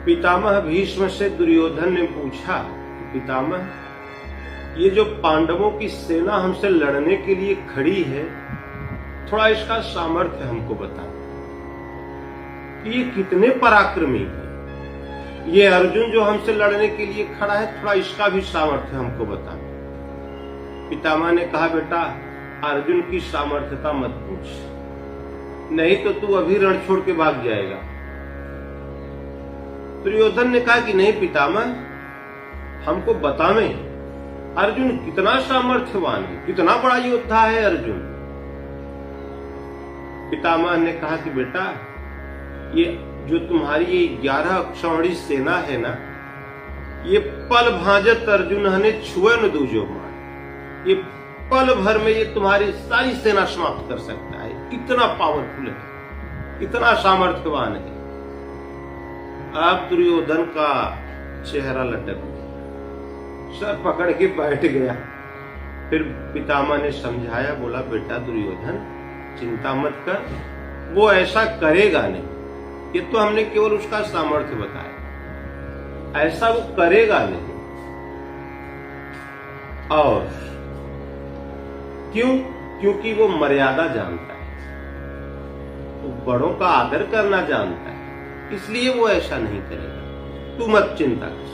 पितामह भीष्म से दुर्योधन ने पूछा, पितामह ये जो पांडवों की सेना हमसे लड़ने के लिए खड़ी है, थोड़ा इसका सामर्थ्य हमको बताओ कि ये कितने पराक्रमी है। ये अर्जुन जो हमसे लड़ने के लिए खड़ा है, थोड़ा इसका भी सामर्थ्य हमको बताओ। पितामह ने कहा, बेटा अर्जुन की सामर्थ्यता मत पूछ, नहीं तो तू अभी रण छोड़ के भाग जाएगा। दुर्योधन ने कहा कि नहीं पितामह, हमको बतावें अर्जुन कितना सामर्थ्यवान है, कितना बड़ा योद्धा है अर्जुन। पितामह ने कहा कि बेटा ये जो तुम्हारी ये 11 अक्षौहिणी सेना है ना, ये पल भाजत अर्जुन हने छुए न दूजो मार, ये पल भर में ये तुम्हारी सारी सेना समाप्त कर सकता है। इतना पावरफुल है, इतना सामर्थ्यवान है। अब दुर्योधन का चेहरा लटक गया, सर पकड़ के बैठ गया। फिर पितामह ने समझाया, बोला बेटा दुर्योधन चिंता मत कर, वो ऐसा करेगा नहीं। ये तो हमने केवल उसका सामर्थ्य बताया, ऐसा वो करेगा नहीं। और क्यों? क्योंकि वो मर्यादा जानता है, वो बड़ों का आदर करना जानता है, इसलिए वो ऐसा नहीं करेगा। तू मत चिंता कर।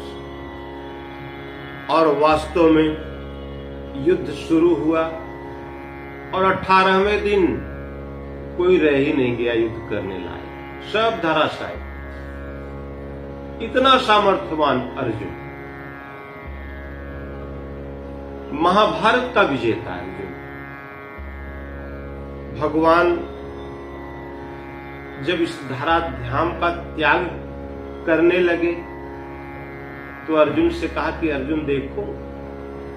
और वास्तव में युद्ध शुरू हुआ और 18वें दिन कोई रह ही नहीं गया युद्ध करने लायक, सब धराशायी। इतना सामर्थ्यवान अर्जुन, महाभारत का विजेता अर्जुन। भगवान जब इस धराधाम का त्याग करने लगे तो अर्जुन से कहा कि अर्जुन देखो,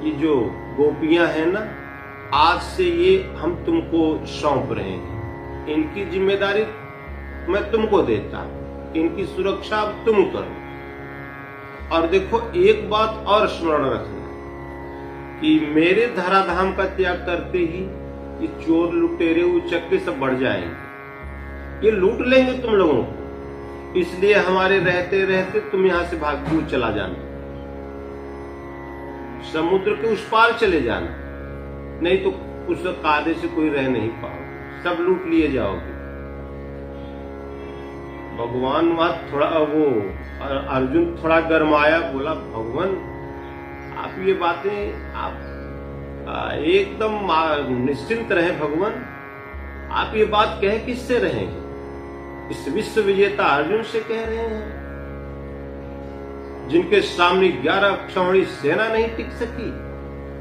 ये जो गोपियां हैं ना, आज से ये हम तुमको सौंप रहे हैं, इनकी जिम्मेदारी मैं तुमको देता हूं, इनकी सुरक्षा अब तुम करो। और देखो एक बात और स्मरण रखना कि मेरे धराधाम का त्याग करते ही ये चोर लुटेरे उचक्के सब बढ़ जाएंगे, ये लूट लेंगे तुम लोगों को, इसलिए हमारे रहते रहते तुम यहां से भाग दूर चला जाना, समुद्र के उस पार चले जाना, नहीं तो उस कायदे से कोई रह नहीं पाओगे, सब लूट लिए जाओगे। भगवान वहां थोड़ा वो अर्जुन थोड़ा गरमाया, बोला भगवान आप ये बातें आप एकदम निश्चिंत रहे भगवान, आप ये बात कहे किससे रहे? इस विश्व विजेता अर्जुन से कह रहे हैं, जिनके सामने 11 अक्षौहिणी सेना नहीं टिक सकी,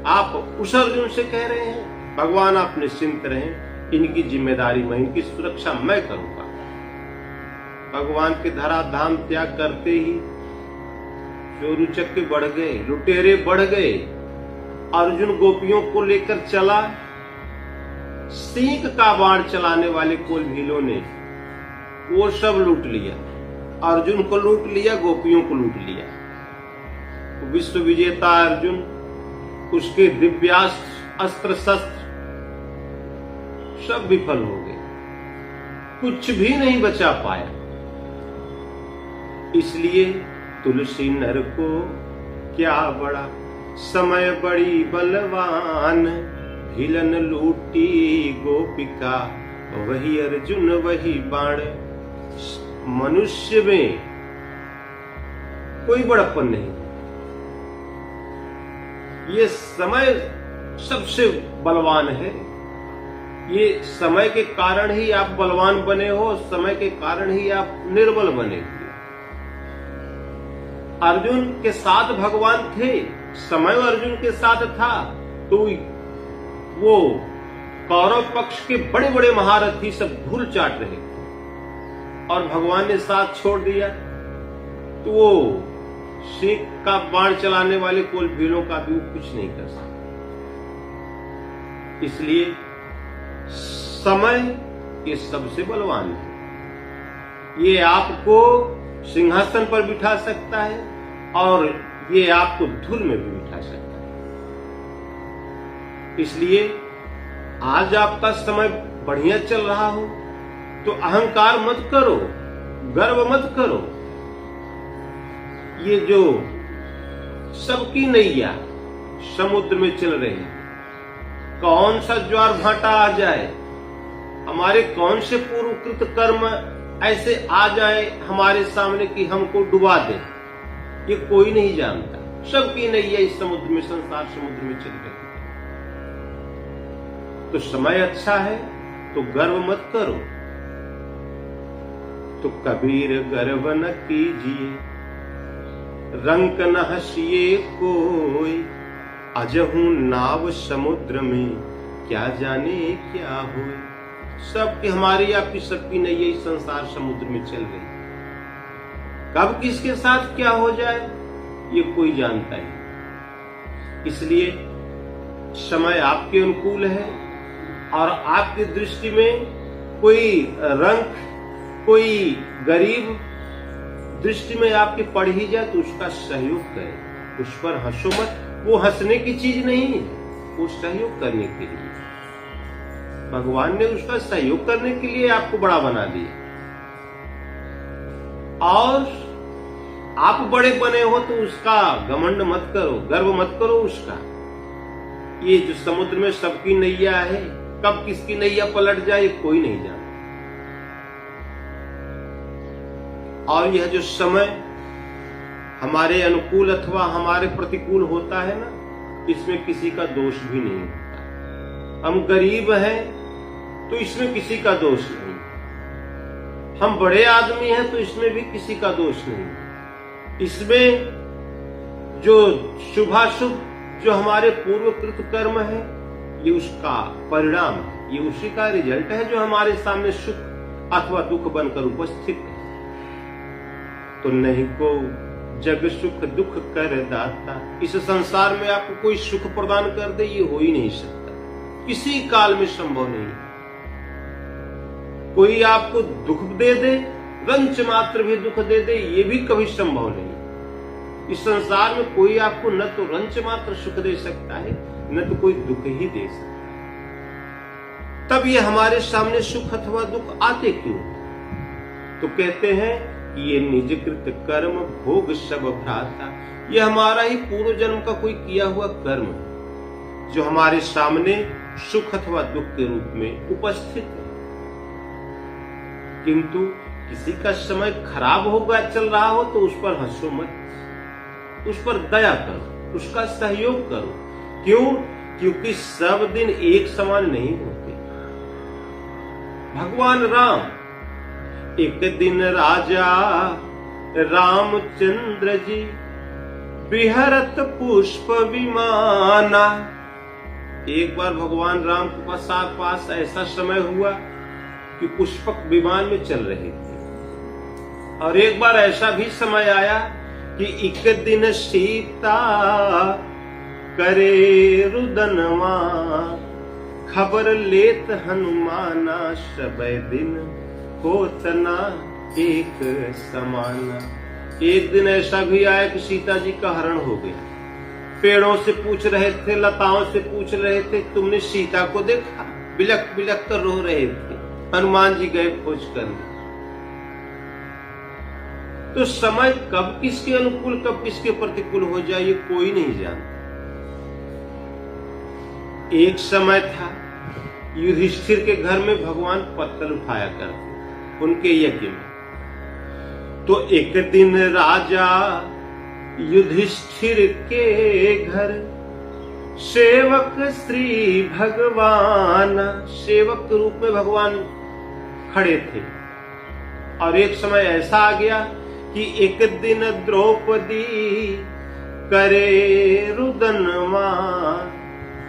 आप उस अर्जुन से कह रहे हैं। भगवान आप निश्चिंत रहें, इनकी जिम्मेदारी मैं, इनकी सुरक्षा मैं करूंगा। भगवान के धराधाम त्याग करते ही चोर उचक्के बढ़ गए, लुटेरे बढ़ गए। अर्जुन गोपियों को लेकर चला, सींग का बाण चलाने वाले कोल भीलों ने वो सब लूट लिया, अर्जुन को लूट लिया, गोपियों को लूट लिया। विश्व विजेता अर्जुन, उसके दिव्यास्त्र अस्त्र शस्त्र सब विफल हो गए, कुछ भी नहीं बचा पाया। इसलिए तुलसी नर को क्या बड़ा, समय बड़ी बलवान, भिलन लूटी गोपिका, वही अर्जुन वही बाण। मनुष्य में कोई बड़प्पन नहीं, ये समय सबसे बलवान है। ये समय के कारण ही आप बलवान बने हो, समय के कारण ही आप निर्बल बने हुए। अर्जुन के साथ भगवान थे, समय अर्जुन के साथ था, तो वो कौरव पक्ष के बड़े बड़े महारथी सब धूल चाट रहे थे, और भगवान ने साथ छोड़ दिया तो वो सींग का बाण चलाने वाले कोल भीलों का भी कुछ नहीं कर सकता। इसलिए समय ये सबसे बलवान है, ये आपको सिंहासन पर बिठा सकता है और ये आपको धूल में भी बिठा सकता है। इसलिए आज आपका समय बढ़िया चल रहा हो तो अहंकार मत करो, गर्व मत करो, ये जो सबकी नैया समुद्र में चल रही है, कौन सा ज्वार भाटा आ जाए, हमारे कौन से पूर्वकृत कर्म ऐसे आ जाए हमारे सामने कि हमको डुबा दे, ये कोई नहीं जानता। सबकी नैया इस समुद्र में, संसार समुद्र में चल रही है। तो समय अच्छा है तो गर्व मत करो। तो कबीर गर्व न कीजिए, रंक न हंसिए कोई, अजहू नाव समुद्र में क्या जाने क्या होए। सबकी, हमारी आपकी सबकी नैया इस संसार समुद्र में चल रही, कब किसके साथ क्या हो जाए ये कोई जानता ही। इसलिए समय आपके अनुकूल है और आपकी दृष्टि में कोई रंक, कोई गरीब दृष्टि में आपके पड़ ही जाए तो उसका सहयोग करें, उस पर हंसो मत। वो हंसने की चीज नहीं है, वो सहयोग करने के लिए, भगवान ने उसका सहयोग करने के लिए आपको बड़ा बना दिया। और आप बड़े बने हो तो उसका घमंड मत करो, गर्व मत करो उसका। ये जो समुद्र में सबकी नैया है, कब किसकी नैया पलट जाए कोई नहीं जानता। और यह जो समय हमारे अनुकूल अथवा हमारे प्रतिकूल होता है ना, इसमें किसी का दोष भी नहीं होता। हम गरीब हैं तो इसमें किसी का दोष नहीं, हम बड़े आदमी हैं तो इसमें भी किसी का दोष नहीं। इसमें जो शुभाशुभ जो हमारे पूर्वकृत कर्म है, ये उसका परिणाम, ये उसी का रिजल्ट है जो हमारे सामने सुख अथवा दुख बनकर उपस्थित है। तो नहीं को जग सुख दुख कर दाता, इस संसार में आपको कोई सुख प्रदान कर दे ये हो ही नहीं सकता, किसी काल में संभव नहीं। कोई आपको दुख दे दे, रंच मात्र भी दुख दे दे, ये भी कभी संभव नहीं। इस संसार में कोई आपको न तो रंच मात्र सुख दे सकता है, न तो कोई दुख ही दे सकता है। तब ये हमारे सामने सुख अथवा दुख आते क्यों? तो कहते हैं कि ये निजकृत कर्म भोग सब भ्राता, ये हमारा ही पूर्व जन्म का कोई किया हुआ कर्म है जो हमारे सामने सुख अथवा दुख के रूप में उपस्थित है। किंतु किसी का समय खराब होगा, चल रहा हो तो उस पर हंसो मत, उस पर दया करो, उसका सहयोग करो। क्यों? क्योंकि सब दिन एक समान नहीं होते। भगवान राम, एक दिन राजा रामचंद्र जी विहरत पुष्प विमाना। एक बार भगवान राम के पास ऐसा समय हुआ कि पुष्पक विमान में चल रहे थे। और एक बार ऐसा भी समय आया कि एक दिन सीता करे रुदनवा, खबर लेत हनुमाना, सब दिन होतना एक समाना। एक दिन ऐसा भी आया कि सीता जी का हरण हो गया। पेड़ों से पूछ रहे थे, लताओं से पूछ रहे थे, तुमने सीता को देखा? बिलक बिलक कर रो रहे थे। हनुमान जी गए खोज करने। तो समय कब किसके अनुकूल कब किसके प्रतिकूल हो जाए ये कोई नहीं जानता। एक समय था युधिष्ठिर के घर में भगवान पत्तल उठाया करते उनके यज्ञ में। तो एक दिन राजा युधिष्ठिर के घर सेवक श्री भगवान, सेवक के रूप में भगवान खड़े थे। और एक समय ऐसा आ गया कि एक दिन द्रौपदी करे रुदनवा,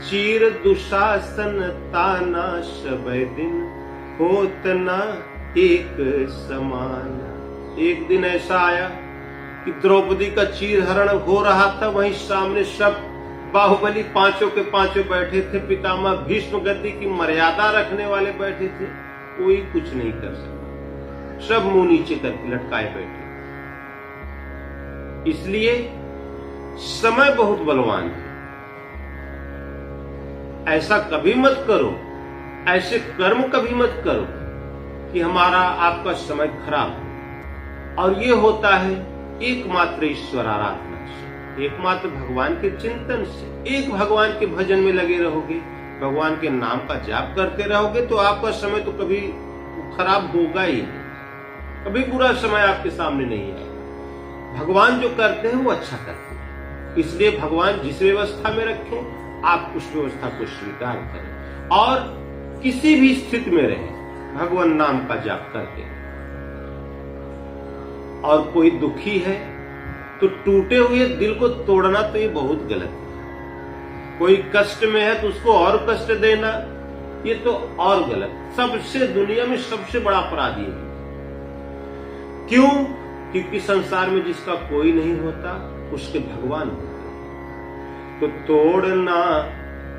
चीर दुशासन ताना, सब दिन होत ना एक समान। एक दिन ऐसा आया कि द्रौपदी का चीर हरण हो रहा था, वहीं सामने सब बाहुबली पांचों के पांचों बैठे थे। पितामह भीष्म गद्दी की मर्यादा रखने वाले बैठे थे। कोई कुछ नहीं कर सकता, सब मुंह नीचे करके लटकाए बैठे। इसलिए समय बहुत बलवान है। ऐसा कभी मत करो, ऐसे कर्म कभी मत करो कि हमारा आपका समय खराब हो। और ये होता है एकमात्र ईश्वर आराधना से, एकमात्र भगवान के चिंतन से, एक भगवान के भजन में लगे रहोगे, भगवान के नाम का जाप करते रहोगे, तो आपका समय तो कभी खराब होगा ही नहीं, कभी बुरा समय आपके सामने नहीं आएगा। भगवान जो करते हैं वो अच्छा करते हैं, इसलिए भगवान जिस व्यवस्था में रखें आप उस व्यवस्था को स्वीकार करें और किसी भी स्थिति में रहें भगवान नाम का जाप करते हैं। और कोई दुखी है तो टूटे हुए दिल को तोड़ना तो ये बहुत गलत है। कोई कष्ट में है तो उसको और कष्ट देना ये तो और गलत। सबसे दुनिया में सबसे बड़ा अपराध ये है। क्यों? क्योंकि संसार में जिसका कोई नहीं होता उसके भगवान होते हैं। तो तोड़ना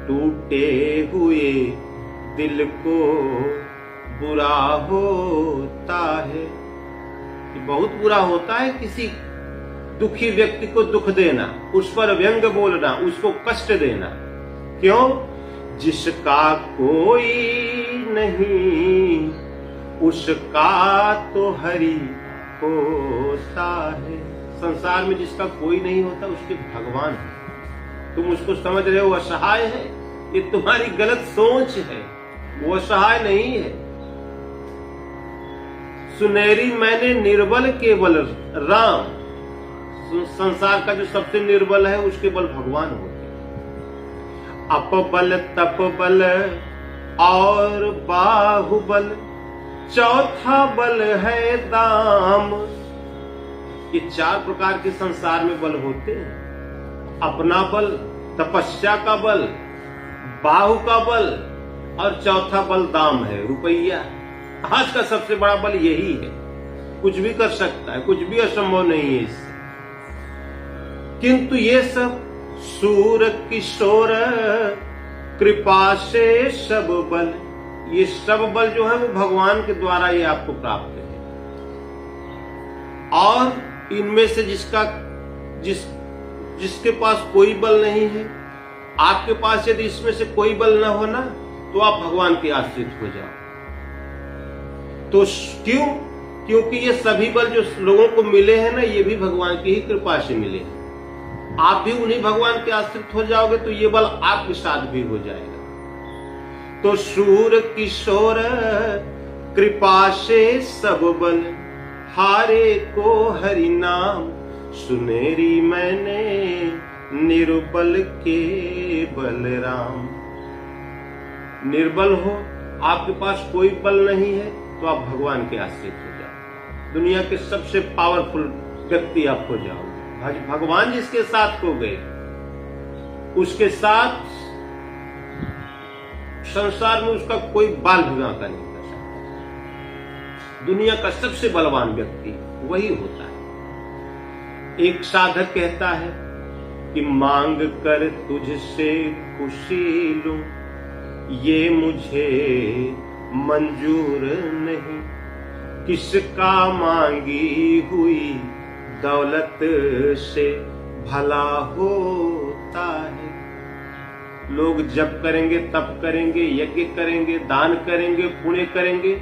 टूटे हुए दिल को बुरा होता है। ये बहुत बुरा होता है किसी दुखी व्यक्ति को दुख देना, उस पर व्यंग बोलना, उसको कष्ट देना। क्यों? जिसका कोई नहीं उसका तो हरि होता है। संसार में जिसका कोई नहीं होता उसके भगवान है। तुम उसको समझ रहे हो असहाय है, ये तुम्हारी गलत सोच है। वो असहाय नहीं है। सुनेरी मैंने निर्बल केवल राम। संसार का जो सबसे निर्बल है उसके बल भगवान होते हैं। अपबल तपबल और बाहुबल, चौथा बल है दाम। ये चार प्रकार के संसार में बल होते हैं। अपना बल, तपस्या का बल, बाहु का बल और चौथा बल दाम है, रुपया। आज का सबसे बड़ा बल यही है। कुछ भी कर सकता है, कुछ भी असंभव नहीं है इससे। किंतु ये सब सूर किशोर कृपा से सब बल, ये सब बल जो है वो भगवान के द्वारा ये आपको प्राप्त है। और इनमें से जिसके पास कोई बल नहीं है, आपके पास यदि इसमें से कोई बल न होना तो आप भगवान के आश्रित हो जाओ। तो क्यों? क्योंकि ये सभी बल जो लोगों को मिले हैं ना, ये भी भगवान की ही कृपा से मिले हैं। आप भी उन्हीं भगवान के आश्रित हो जाओगे तो ये बल आपके साथ भी हो जाएगा। तो शूर किशोर कृपा से सब बल, हारे को हरि नाम सुनेरी मैंने निर्बल के बलराम। निर्बल हो, आपके पास कोई बल नहीं है तो आप भगवान के आश्रित हो जाओ। दुनिया के सबसे पावरफुल व्यक्ति आप हो जाओगे। भगवान जिसके साथ हो गए उसके साथ संसार में उसका कोई बाल भी बांका नहीं कर सकता। दुनिया का सबसे बलवान व्यक्ति वही होता है। एक साधक कहता है कि मांग कर तुझसे खुशी लूं, ये मुझे मंजूर नहीं। किसका मांगी हुई दौलत से भला होता है। लोग जप करेंगे, तप करेंगे, यज्ञ करेंगे, दान करेंगे, पुण्य करेंगे,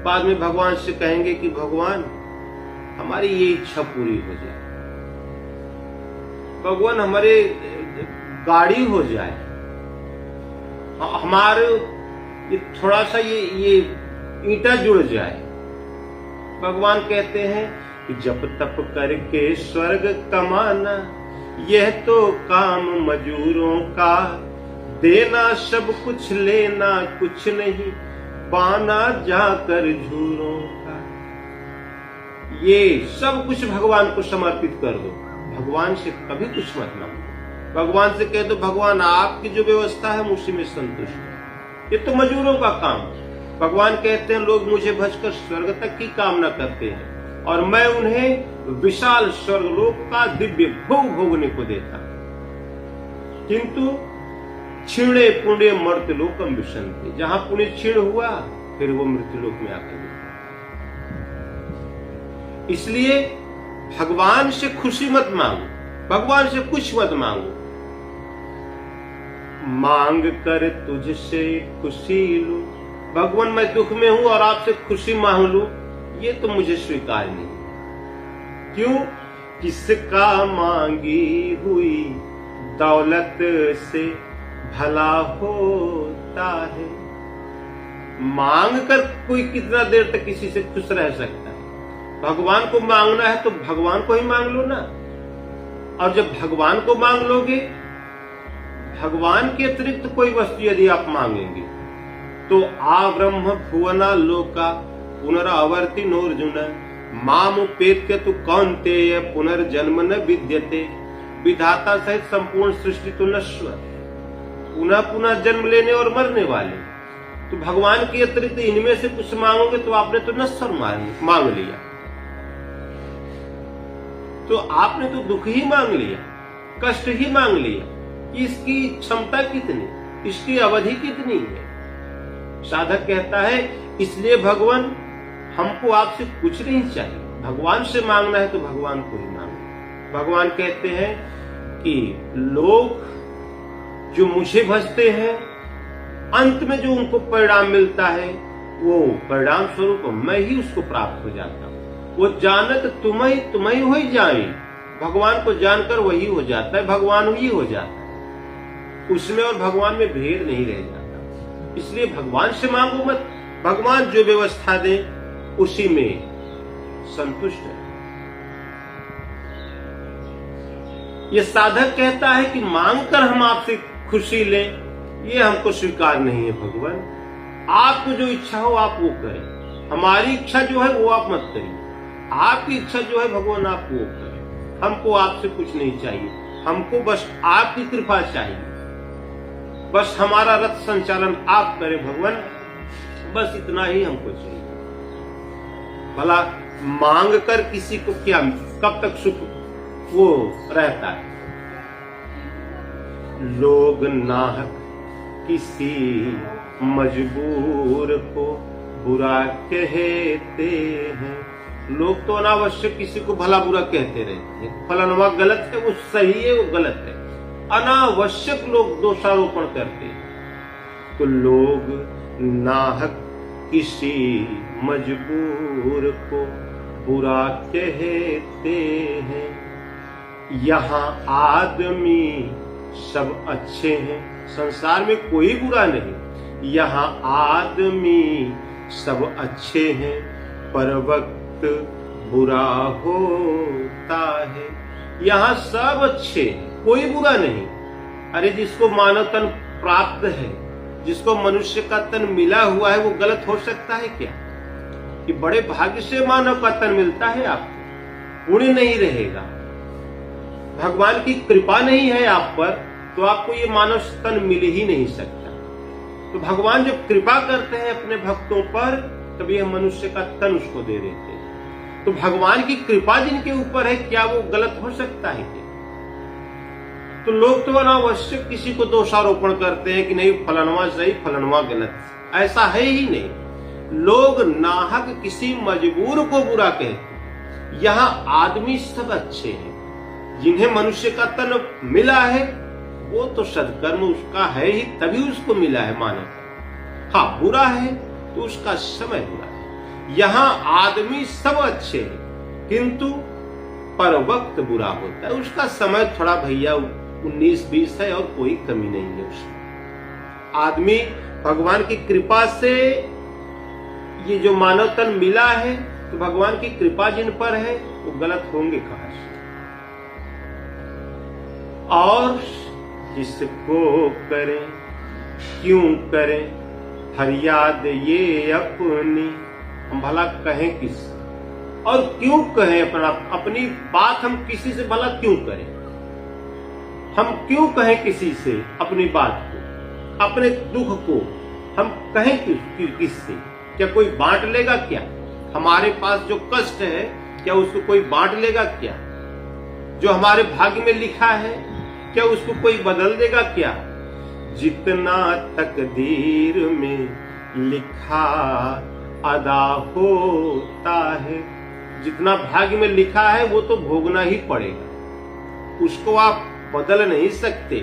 बाद में भगवान से कहेंगे कि भगवान हमारी ये इच्छा पूरी हो जाए, भगवान हमारे गाड़ी हो जाए, हमारे ये थोड़ा सा ये ईंटा जुड़ जाए। भगवान कहते हैं कि जप तप करके स्वर्ग कमाना, यह तो काम मजूरों का। देना सब कुछ, लेना कुछ नहीं, पाना जाकर झूरों का। ये सब कुछ भगवान को समर्पित कर दो। भगवान से कभी कुछ मत मांगो। भगवान से कह दो भगवान आपकी जो व्यवस्था है उसी में संतुष्ट है। ये तो मजूरों का काम। भगवान कहते हैं लोग मुझे भजकर स्वर्ग तक की कामना करते हैं और मैं उन्हें विशाल स्वर्गलोक का दिव्य भोग भोगने को देता। किंतु क्षीणे पुण्य मर्त्यलोकम विशन्ति, जहां पुण्य क्षीण हुआ फिर वो मृत्युलोक में आकर मिलता। इसलिए भगवान से खुशी मत मांगो, भगवान से कुछ मत मांगो। मांग कर तुझसे खुशी लूं, भगवान मैं दुख में हूं और आपसे खुशी मांग लूं, ये तो मुझे स्वीकार नहीं। क्यों? किसका मांगी हुई दौलत से भला होता है। मांग कर कोई कितना देर तक किसी से खुश रह सकता है। भगवान को मांगना है तो भगवान को ही मांग लो ना। और जब भगवान को मांग लोगे, भगवान के अतिरिक्त कोई वस्तु यदि आप मांगेंगे तो आ ब्रह्म भुवना लोका पुनरावर्ति नोर्जुन मामुपेत्य तु कौन्तेय पुनर्जन्म न विद्यते। विधाता सहित संपूर्ण सृष्टि तो नश्वर, पुनः पुनः जन्म लेने और मरने वाले। तो भगवान के अतिरिक्त इनमें से कुछ मांगोगे तो आपने तो नश्वर मांग लिया, तो आपने तो दुख ही मांग लिया, कष्ट ही मांग लिया। इसकी क्षमता कितनी, इसकी अवधि कितनी है। साधक कहता है इसलिए भगवान हमको आपसे कुछ नहीं चाहिए, भगवान से मांगना है तो भगवान को ही मांगो। भगवान कहते हैं कि लोग जो मुझे भजते हैं, अंत में जो उनको परिणाम मिलता है वो परिणाम स्वरूप मैं ही उसको प्राप्त हो जाता हूँ। वो जानत तुम्हें हो ही जाए, भगवान को जानकर वही हो जाता है, भगवान ही हो जाता है। उसमें और भगवान में भेद नहीं रह जाता। इसलिए भगवान से मांगो मत, भगवान जो व्यवस्था दे उसी में संतुष्ट है। ये साधक कहता है कि मांगकर हम आपसे खुशी लें, ये हमको स्वीकार नहीं है। भगवान आपको जो इच्छा हो आप वो करें, हमारी इच्छा जो है वो आप मत करिए। आपकी इच्छा जो है भगवान आप वो करें, हमको आपसे कुछ नहीं चाहिए, हमको बस आपकी कृपा चाहिए। बस हमारा रथ संचालन आप करें भगवान, बस इतना ही हमको चाहिए। भला मांग कर किसी को क्या, कब तक सुख वो रहता है। लोग नाहक किसी मजबूर को बुरा कहते हैं। लोग तो अनावश्यक किसी को भला बुरा कहते रहते हैं, फलाना गलत है वो सही है वो गलत है, अनावश्यक लोग दोषारोपण करते हैं। तो लोग नाहक किसी मजबूर को बुरा कहते हैं। यहाँ आदमी सब अच्छे हैं, संसार में कोई बुरा नहीं। यहाँ आदमी सब अच्छे हैं, पर वक्त बुरा होता है। यहाँ सब अच्छे हैं, कोई बुरा नहीं। अरे जिसको मानव तन प्राप्त है, जिसको मनुष्य का तन मिला हुआ है, वो गलत हो सकता है क्या? कि बड़े भाग्य से मानव का तन मिलता है आपको, पुण्य नहीं रहेगा, भगवान की कृपा नहीं है आप पर, तो आपको ये मानव तन मिल ही नहीं सकता। तो भगवान जब कृपा करते हैं अपने भक्तों पर, तब यह मनुष्य का तन उसको दे देते हैं। तो भगवान की कृपा जिनके ऊपर है, क्या वो गलत हो सकता है क्या? तो लोग तो अनावश्यक किसी को दोषारोपण करते हैं कि नहीं फलानवा सही फलानवा गलत, ऐसा है ही नहीं। लोग नाहक किसी मजबूर को बुरा कहते। यहाँ आदमी सब अच्छे हैं, जिन्हें मनुष्य का तन मिला है वो तो सदकर्म उसका है ही, तभी उसको मिला है मानव। हाँ बुरा है तो उसका समय बुरा है। यहाँ आदमी सब अच्छे हैं, किंतु पर वक्त बुरा होता है, उसका समय थोड़ा भैया 19-20 है और कोई कमी नहीं है उसमें। आदमी भगवान की कृपा से ये जो मानव तन मिला है, तो भगवान की कृपा जिन पर है वो गलत होंगे कहां से? और जिसको करें क्यों करें फरियाद ये अपनी, हम भला कहें किस और क्यों कहें अपनी बात, हम किसी से भला क्यों करें? हम क्यों कहें किसी से अपनी बात को, अपने दुख को हम कहें किससे? क्या कोई बांट लेगा क्या? हमारे पास जो कष्ट है क्या उसको कोई बांट लेगा क्या? जो हमारे भाग्य में लिखा है क्या उसको कोई बदल देगा क्या? जितना तकदीर में लिखा अदा होता है, जितना भाग्य में लिखा है वो तो भोगना ही पड़ेगा, उसको आप बदल नहीं सकते,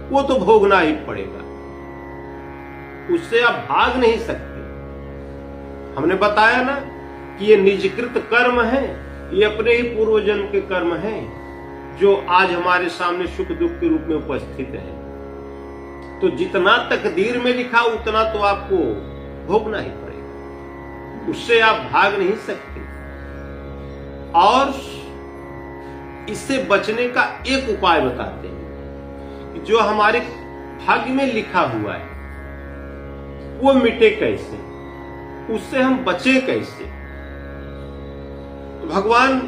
वो तो भोगना ही पड़ेगा, उससे आप भाग नहीं सकते। हमने बताया ना कि ये निजकृत कर्म है, ये अपने ही पूर्व जन्म के कर्म हैं जो आज हमारे सामने सुख दुख के रूप में उपस्थित है। तो जितना तकदीर में लिखा उतना तो आपको भोगना ही पड़ेगा, उससे आप भाग नहीं सकते। और इससे बचने का एक उपाय बताते हैं कि जो हमारे भाग्य में लिखा हुआ है वो मिटे कैसे, उससे हम बचे कैसे। तो भगवान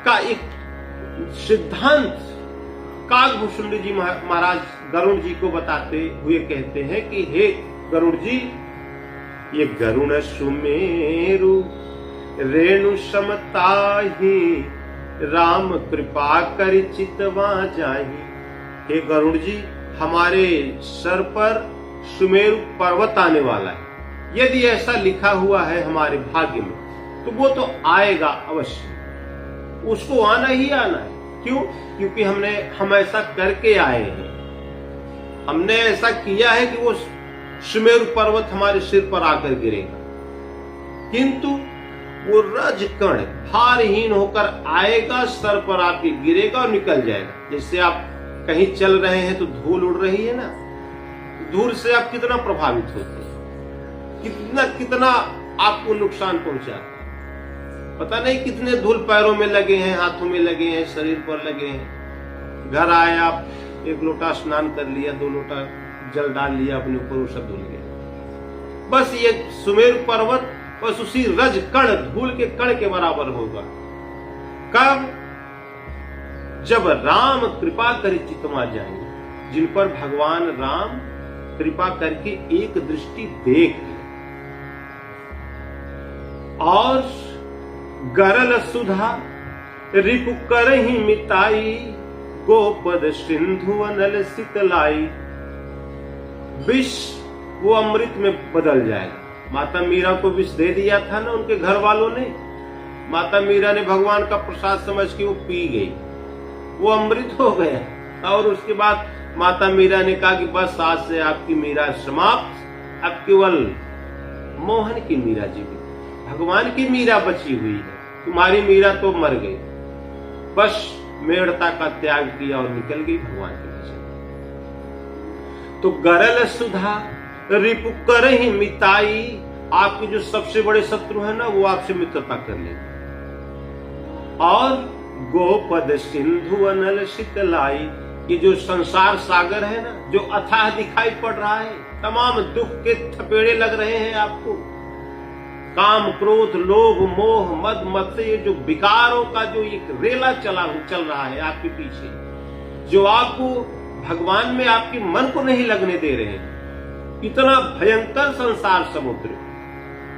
का एक सिद्धांत काकभूषुंड जी महाराज गरुड़ जी को बताते हुए कहते हैं कि हे गरुड़ जी, ये गरुड़ सुमेरु रेणु समताही राम कृपा कर चितवा जाही। हे गरुड़ जी, हमारे सर पर सुमेरु पर्वत आने वाला है। यदि ऐसा लिखा हुआ है हमारे भाग्य में तो वो तो आएगा अवश्य, उसको आना ही आना है। क्यों? क्योंकि हम ऐसा करके आए हैं, हमने ऐसा किया है कि वो सुमेरु पर्वत हमारे सिर पर आकर गिरेगा। किंतु वो रजकण भारहीन होकर आएगा, सर पर आपके गिरेगा और निकल जाएगा। जैसे आप कहीं चल रहे हैं तो धूल उड़ रही है ना, धूल से आप कितना प्रभावित होते हैं, कितना आपको नुकसान पहुंचा, पता नहीं कितने धूल पैरों में लगे हैं, हाथों में लगे हैं, शरीर पर लगे हैं। घर आए आप, एक लोटा स्नान कर लिया, 2 लोटा जल डाल लिया अपने ऊपर, वो सब धुल गया। बस ये सुमेरु पर्वत बस उसी रज कण, धूल के कण के बराबर होगा। कब? जब राम कृपा कर चितमा जाएंगे, जिन पर भगवान राम कृपा करके एक दृष्टि देख ले। और गरल सुधा रिपु करहि मिताई, गोपद सिंधु अनल सितलाई। विष वो अमृत में बदल जाएगा। माता मीरा को विष दे दिया था ना उनके घर वालों ने, माता मीरा ने भगवान का प्रसाद समझ के वो पी गई, वो अमृत हो गया। और उसके बाद माता मीरा ने कहा कि बस आज से आपकी मीरा समाप्त, अब केवल मोहन की मीरा जीवित, भगवान की मीरा बची हुई है, तुम्हारी मीरा तो मर गई। बस मेड़ता का त्याग किया और निकल गई भगवान के पीछे। तो गरल सुधा रिपु करहि मिताई, आपके जो सबसे बड़े शत्रु है ना वो आपसे मित्रता कर लेंगे। और गोपद सिंधु अनल शीतलाई, ये जो संसार सागर है ना, जो अथाह दिखाई पड़ रहा है, तमाम दुख के थपेड़े लग रहे हैं आपको, काम क्रोध लोभ मोह मद मत्सर्य, ये जो विकारों का जो एक रेला चल रहा है आपके पीछे, जो आपको भगवान में आपके मन को नहीं लगने दे रहे हैं, इतना भयंकर संसार समुद्र,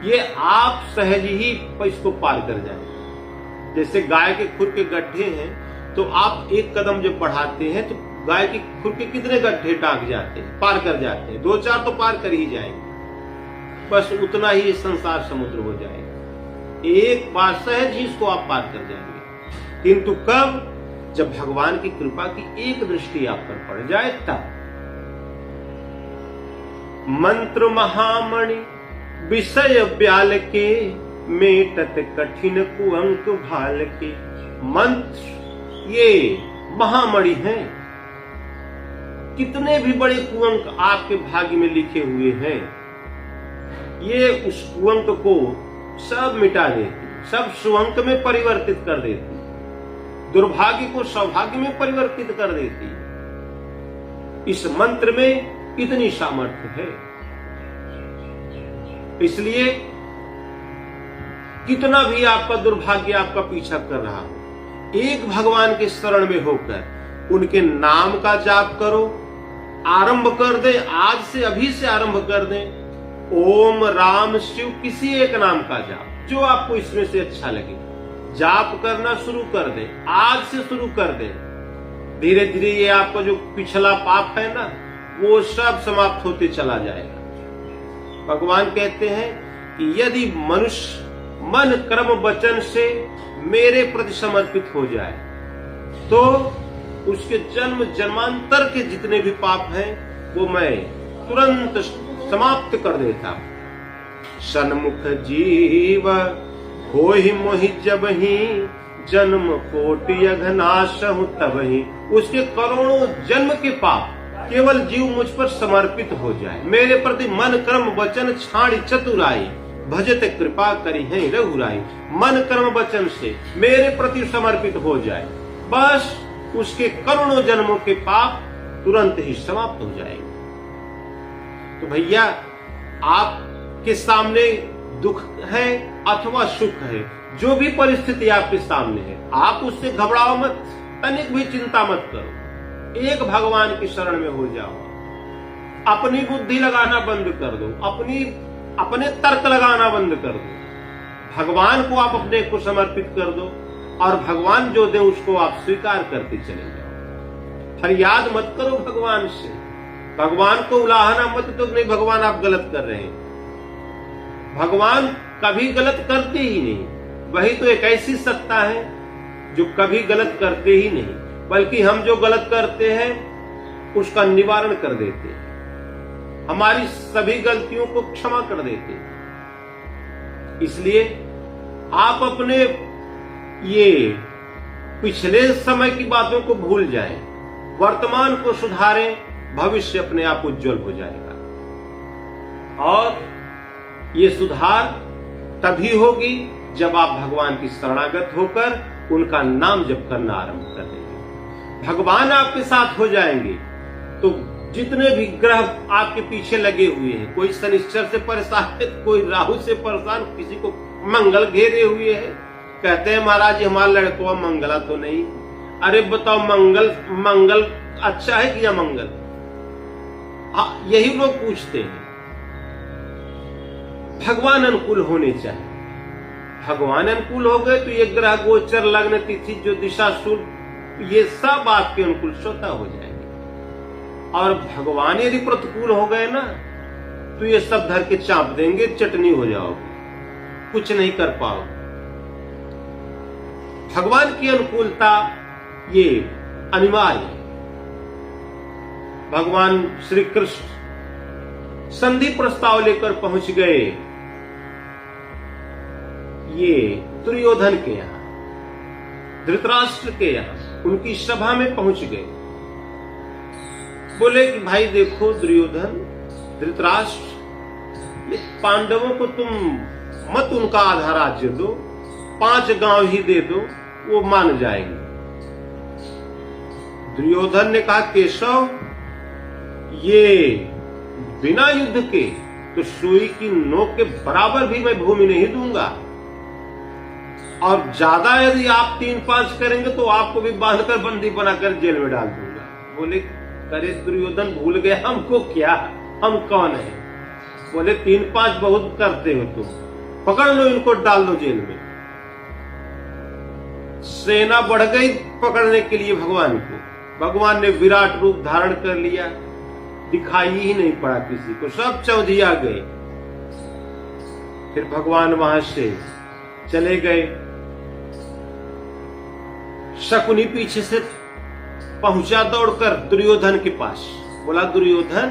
ये आप सहज ही इसको पार कर जाएंगे। जैसे गाय के खुर के गड्ढे हैं, तो आप एक कदम जब बढ़ाते हैं तो गाय के खुर के कितने गड्ढे टाँग जाते हैं, पार कर जाते हैं, 2-4 तो पार कर ही जाएंगे। बस उतना ही संसार समुद्र हो जाएगा, एक बार सहज ही इसको आप पार कर जाएंगे। किंतु कब? जब भगवान की कृपा की एक दृष्टि आप पर पड़ जाए तब। मंत्र महामणि विषय ब्याल के, मेटत कठिन कुअंक भाल के। मंत्र ये महामणि हैं, कितने भी बड़े कुअंक आपके भाग्य में लिखे हुए हैं, ये उस कुअंक को सब मिटा देती, सब सुअंक में परिवर्तित कर देती, दुर्भाग्य को सौभाग्य में परिवर्तित कर देती। इस मंत्र में इतनी सामर्थ्य है। इसलिए कितना भी आपका दुर्भाग्य आपका पीछा कर रहा हो, एक भगवान के शरण में होकर उनके नाम का जाप करो, आरंभ कर दे, आज से अभी से आरंभ कर दे। ओम राम शिव किसी एक नाम का जाप, जो आपको इसमें से अच्छा लगे, जाप करना शुरू कर दे, आज से शुरू कर दे। धीरे धीरे ये आपका जो पिछला पाप है ना, वो सब समाप्त होते चला जाएगा। भगवान कहते हैं कि यदि मनुष्य मन कर्म वचन से मेरे प्रति समर्पित हो जाए तो उसके जन्म जन्मांतर के जितने भी पाप हैं वो मैं तुरंत समाप्त कर देता। सन्मुख जीव हो ही मोहि जब ही जन्म कोटि अघनाशहु तब ही। उसके करोड़ों जन्म के पाप केवल जीव मुझ पर समर्पित हो जाए, मेरे प्रति मन कर्म वचन छाड़ी चतुराई, भजत कृपा करी है रघुराई। मन कर्म वचन से मेरे प्रति समर्पित हो जाए, बस उसके करोड़ों जन्मों के पाप तुरंत ही समाप्त हो जाएंगे। तो भैया, आपके सामने दुख है अथवा सुख है, जो भी परिस्थिति आपके सामने है, आप उससे घबराओ मत, तनिक भी चिंता मत करो। एक भगवान की शरण में हो जाओ, अपनी बुद्धि लगाना बंद कर दो, अपने तर्क लगाना बंद कर दो। भगवान को आप अपने को समर्पित कर दो और भगवान जो दे उसको आप स्वीकार करते चले जाओ। फरियाद मत करो भगवान से, भगवान को उलाहना मत दो, नहीं भगवान आप गलत कर रहे हैं। भगवान कभी गलत करते ही नहीं, वही तो एक ऐसी सत्ता है जो कभी गलत करते ही नहीं, बल्कि हम जो गलत करते हैं उसका निवारण कर देते हैं, हमारी सभी गलतियों को क्षमा कर देते हैं। इसलिए आप अपने ये पिछले समय की बातों को भूल जाएं, वर्तमान को सुधारें, भविष्य अपने आप उज्जवल हो जाएगा। और ये सुधार तभी होगी जब आप भगवान की शरणागत होकर उनका नाम जप करना आरंभ कर देंगे। भगवान आपके साथ हो जाएंगे तो जितने भी ग्रह आपके पीछे लगे हुए हैं, कोई शनिश्चर से परेशान है, कोई राहु से परेशान, किसी को मंगल घेरे हुए है, कहते हैं महाराज जी हमारा लड़कों मंगला तो नहीं। अरे बताओ, मंगल अच्छा है कि या मंगल? यही लोग पूछते हैं। भगवान अनुकूल होने चाहिए, भगवान अनुकूल हो गए तो ये ग्रह गोचर लग्न तिथि जो दिशा शुभ ये सब आपके अनुकूल स्वतः हो जाएंगे। और भगवान यदि प्रतिकूल हो गए ना तो ये सब धर के चाप देंगे, चटनी हो जाओगे, कुछ नहीं कर पाओगे। भगवान की अनुकूलता ये अनिवार्य है। भगवान श्री कृष्ण संधि प्रस्ताव लेकर पहुंच गए ये दुर्योधन के यहां, धृतराष्ट्र के यहां, उनकी सभा में पहुंच गए। बोले कि भाई देखो दुर्योधन, धृतराष्ट्र, ये पांडवों को तुम मत उनका आधा राज्य दो, 5 गांव ही दे दो, वो मान जाएंगे। दुर्योधन ने कहा केशव, ये बिना युद्ध के तो सुई की नोक के बराबर भी मैं भूमि नहीं दूंगा, और ज्यादा यदि आप 3-5 करेंगे तो आपको भी बांधकर बंदी बनाकर जेल में डाल दूंगा। बोले करे दुर्योधन, भूल गए हमको क्या, हम कौन है? बोले 3-5 बहुत करते हो तुम, पकड़ लो इनको, डाल दो जेल में। सेना बढ़ गई पकड़ने के लिए भगवान को। भगवान ने विराट रूप धारण कर लिया, दिखाई ही नहीं पड़ा किसी को, सब चौधिया गए। फिर भगवान वहां से चले गए। शकुनी पीछे से पहुंचा दौड़कर दुर्योधन के पास, बोला दुर्योधन,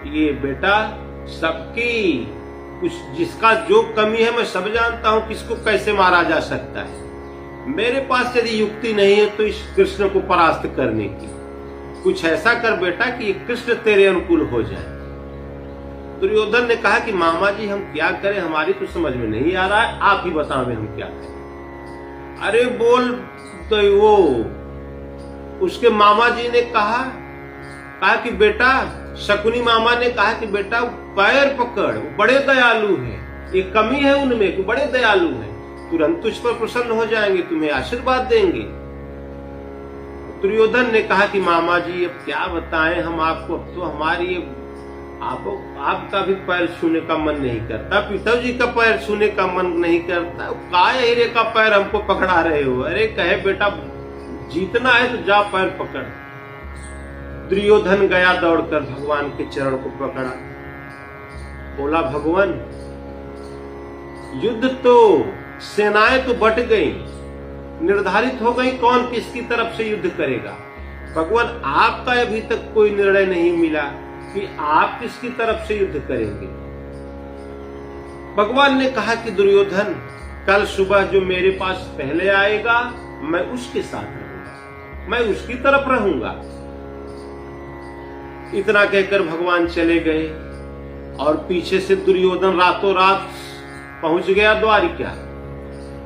ये बेटा सबकी कुछ जिसका जो कमी है मैं सब जानता हूं, किसको कैसे मारा जा सकता है। मेरे पास यदि युक्ति नहीं है तो इस कृष्ण को परास्त करने की, कुछ ऐसा कर बेटा कि कृष्ण तेरे अनुकूल हो जाए। दुर्योधन ने कहा कि मामा जी हम क्या करें, हमारी तो समझ में नहीं आ रहा है, आप ही बताओ हम क्या करें। अरे बोल, तो वो उसके मामा जी ने कहा कि बेटा, शकुनी मामा ने कहा कि बेटा पैर पकड़, वो बड़े दयालु हैं, ये कमी है उनमें कि बड़े दयालु हैं, तुरंत तुझ पर प्रसन्न हो जाएंगे, तुम्हें आशीर्वाद देंगे। दुर्योधन ने कहा कि मामा जी अब क्या बताएं हम आपको, अब तो हमारी आपका भी पैर छूने का मन नहीं करता, पिताजी जी का पैर छूने का मन नहीं करता, काय हीरे का पैर हमको पकड़ा रहे हो। अरे कहे बेटा जीतना है तो जा पैर पकड़। दुर्योधन गया दौड़कर भगवान के चरण को पकड़ा, बोला भगवान युद्ध तो सेनाएं तो बट गई, निर्धारित हो गई कौन किसकी तरफ से युद्ध करेगा। भगवान आपका अभी तक कोई निर्णय नहीं मिला कि आप किसकी तरफ से युद्ध करेंगे। भगवान ने कहा कि दुर्योधन कल सुबह जो मेरे पास पहले आएगा मैं उसके साथ रहूंगा, मैं उसकी तरफ रहूंगा। इतना कहकर भगवान चले गए और पीछे से दुर्योधन रातों रात पहुंच गया द्वारिका।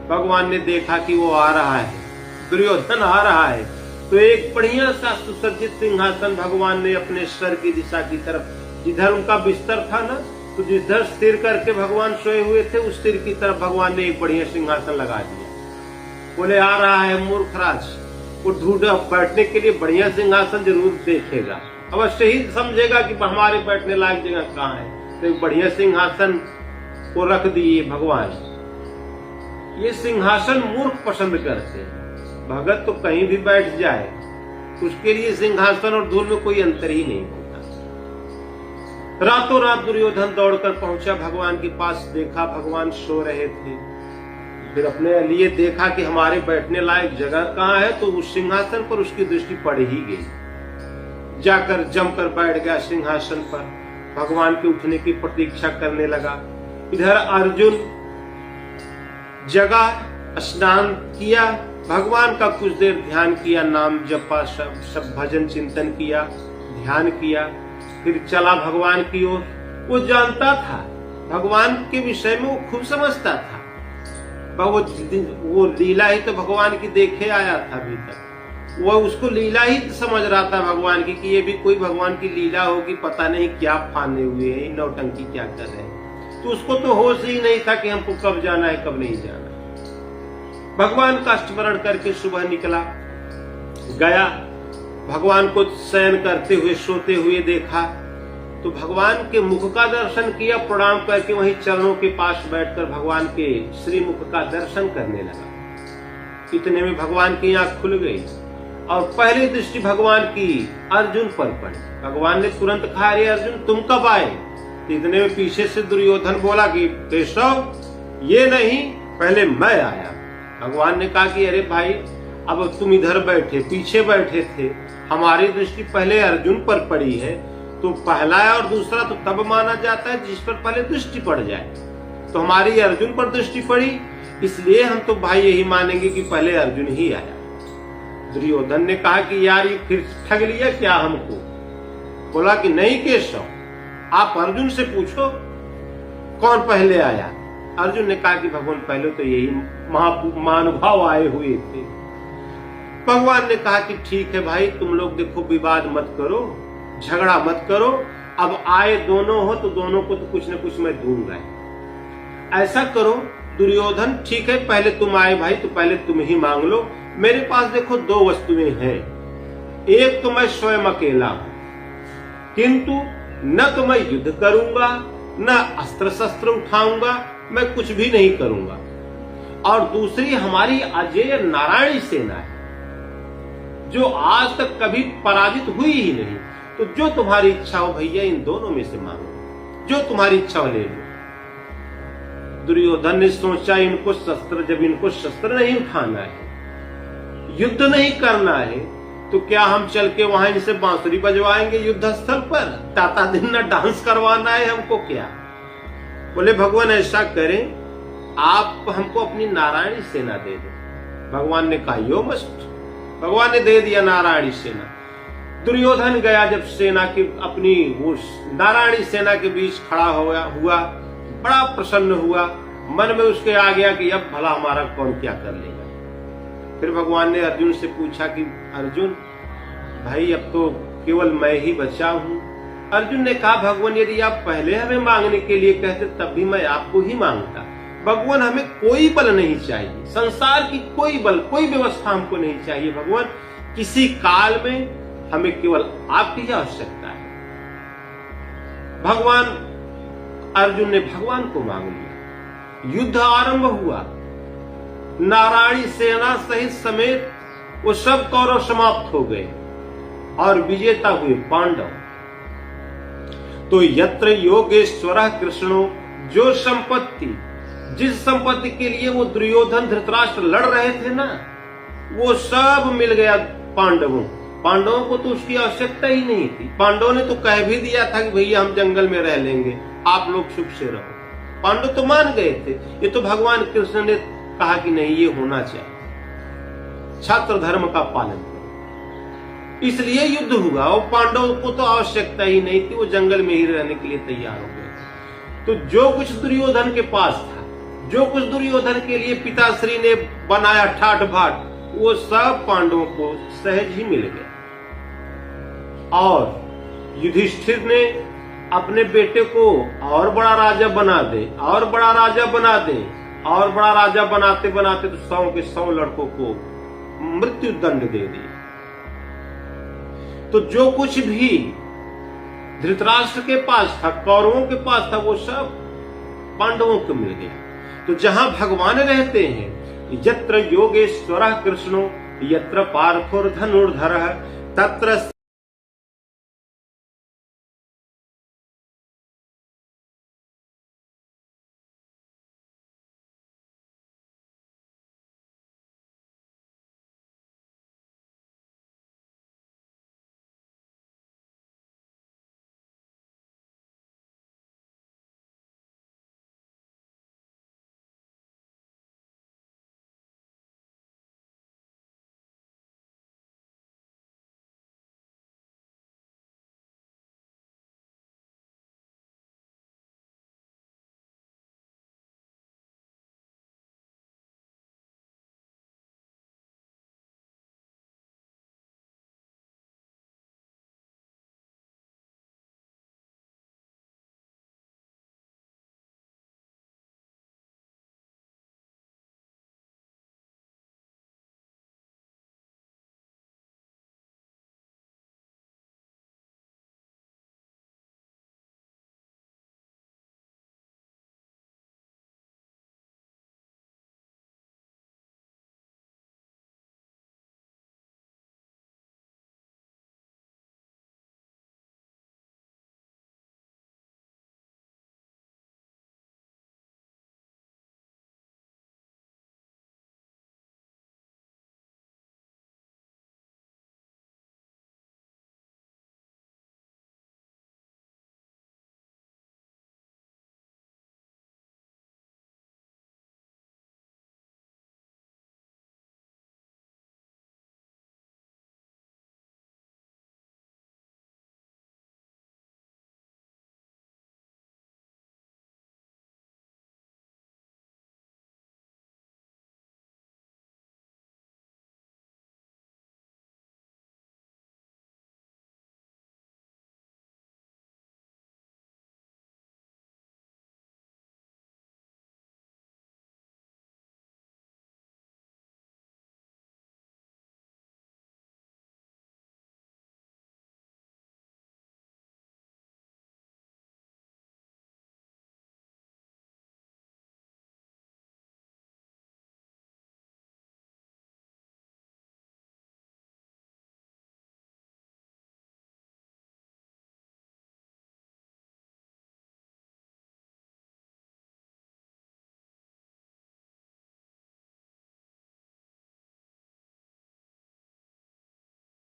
भगवान ने देखा कि वो आ रहा है, दुर्योधन आ रहा है, तो एक बढ़िया सा सुसज्जित सिंहासन भगवान ने अपने सर की दिशा की तरफ, जिधर उनका बिस्तर था ना, तो जिधर सिर करके भगवान सोए हुए थे उस सिर की तरफ भगवान ने एक बढ़िया सिंहासन लगा दिया। बोले आ रहा है मूर्खराज, वो ढूंढा बैठने के लिए बढ़िया सिंहासन जरूर देखेगा, अवश्य ही समझेगा कि हमारे बैठने लायक जगह कहाँ है। तो एक बढ़िया सिंहासन को रख दिए भगवान। ये सिंहासन मूर्ख पसंद करते हैं, भगत तो कहीं भी बैठ जाए, उसके लिए सिंहासन और धूल में कोई अंतर ही नहीं होता। रातों रात दुर्योधन दौड़कर पहुंचा भगवान के पास, देखा भगवान सो रहे थे, फिर अपने लिए देखा कि हमारे बैठने लायक जगह कहाँ है, तो उस सिंहासन पर उसकी दृष्टि पड़ ही गई। जाकर जमकर बैठ गया सिंहासन पर, भगवान के उठने की प्रतीक्षा करने लगा। इधर अर्जुन जगा, स्नान किया, भगवान का कुछ देर ध्यान किया, नाम जपा, सब भजन चिंतन किया, ध्यान किया, फिर चला भगवान की ओर। वो जानता था भगवान के विषय में, वो खूब समझता था। वो लीला ही तो भगवान की देखे आया था अभी तक, वो उसको लीला ही समझ रहा था भगवान की, कि ये भी कोई भगवान की लीला होगी, पता नहीं क्या फाने हुए हैं, नौटंकी क्या कर रहे हैं। तो उसको तो होश ही नहीं था कि हमको कब जाना है कब नहीं जाना। भगवान का स्मरण करके सुबह निकला, गया, भगवान को शयन करते हुए सोते हुए देखा, तो भगवान के मुख का दर्शन किया, प्रणाम करके वहीं चरणों के पास बैठकर भगवान के श्री मुख का दर्शन करने लगा। इतने में भगवान की आंख खुल गई और पहली दृष्टि भगवान की अर्जुन पर पड़ी। भगवान ने तुरंत कहा, अरे अर्जुन तुम कब आए? इतने में पीछे से दुर्योधन बोला कि केशव ये नहीं, पहले मैं आया। भगवान ने कहा कि अरे भाई, अब तुम इधर बैठे, पीछे बैठे थे, हमारी दृष्टि पहले अर्जुन पर पड़ी है, तो पहला और दूसरा तो तब माना जाता है जिस पर पहले दृष्टि पड़ जाए। तो हमारी अर्जुन पर दृष्टि पड़ी, इसलिए हम तो भाई यही मानेंगे कि पहले अर्जुन ही आया। दुर्योधन ने कहा कि यार ये फिर ठग लिया क्या हमको? बोला कि नहीं केशव, आप अर्जुन से पूछो कौन पहले आया। अर्जुन ने कहा कि भगवान पहले तो यही महानुभाव आए हुए थे। भगवान ने कहा कि ठीक है भाई, तुम लोग देखो विवाद मत करो, झगड़ा मत करो, अब आए दोनों हो तो दोनों को तो कुछ न कुछ मैं दूंगा। ऐसा करो दुर्योधन, ठीक है पहले तुम आए भाई, तो पहले तुम ही मांग लो। मेरे पास देखो दो वस्तुएं हैं, एक तो मैं स्वयं अकेला हूं, किंतु न तो मैं युद्ध करूंगा, न अस्त्र शस्त्र उठाऊंगा, मैं कुछ भी नहीं करूंगा। और दूसरी हमारी अजेय नारायणी सेना है, जो आज तक कभी पराजित हुई ही नहीं। तो जो तुम्हारी इच्छा हो भैया, इन दोनों में से मांगो, जो तुम्हारी इच्छा हो ले लो। दुर्योधन ने सोचा इनको शस्त्र, जब इनको शस्त्र नहीं उठाना है, युद्ध नहीं करना है, तो क्या हम चल के वहां इनसे बांसुरी बजवाएंगे युद्ध स्थल पर? ताता दिन न डांस करवाना है हमको क्या? बोले भगवान ऐसा करें, आप हमको अपनी नारायणी सेना दे दो। भगवान ने कहा यो मस्त। भगवान ने दे दिया नारायणी सेना। दुर्योधन गया जब सेना की, अपनी वो नारायणी सेना के बीच खड़ा हुआ, बड़ा प्रसन्न हुआ, मन में उसके आ गया कि अब भला हमारा कौन क्या कर लेगा। फिर भगवान ने अर्जुन से पूछा कि अर्जुन भाई, अब तो केवल मैं ही बचा हूं। अर्जुन ने कहा भगवान, यदि आप पहले हमें मांगने के लिए कहते तब भी मैं आपको ही मांगता। भगवान हमें कोई बल नहीं चाहिए, संसार की कोई बल, कोई व्यवस्था हमको नहीं चाहिए। भगवान किसी काल में हमें केवल आपकी आवश्यकता है। भगवान, अर्जुन ने भगवान को मांग लिया। युद्ध आरंभ हुआ, नारायणी सेना सहित समेत वो सब कौरव समाप्त हो गए और विजेता हुए पांडव। तो यत्र योगेश्वर कृष्णो, जो संपत्ति, जिस संपत्ति के लिए वो दुर्योधन धृतराष्ट्र लड़ रहे थे ना, वो सब मिल गया पांडवों। पांडवों को तो उसकी आवश्यकता ही नहीं थी। पांडवों ने तो कह भी दिया था कि भैया हम जंगल में रह लेंगे, आप लोग सुख से रहो। पांडव तो मान गए थे, ये तो भगवान कृष्ण ने कहा कि नहीं ये होना चाहिए, छात्र धर्म का पालन करो, इसलिए युद्ध हुआ। और पांडवों को तो आवश्यकता ही नहीं थी, वो जंगल में ही रहने के लिए तैयार हो गए। तो जो कुछ दुर्योधन के पास था, जो कुछ दुर्योधन के लिए पिताश्री ने बनाया ठाट बाट, वो सब पांडवों को सहज ही मिल गया। और युधिष्ठिर ने अपने बेटे को और बड़ा राजा बना दे, और बड़ा राजा बना दे, और बड़ा राजा बनाते बनाते तो 100 के 100 लड़कों को मृत्यु दंड दे दिया। तो जो कुछ भी धृतराष्ट्र के पास था, कौरवों के पास था, वो सब पांडवों को मिल गया। तो जहां भगवान रहते हैं, यत्र योगेश्वरः कृष्णो यत्र पार्थो धनुर्धरः तत्र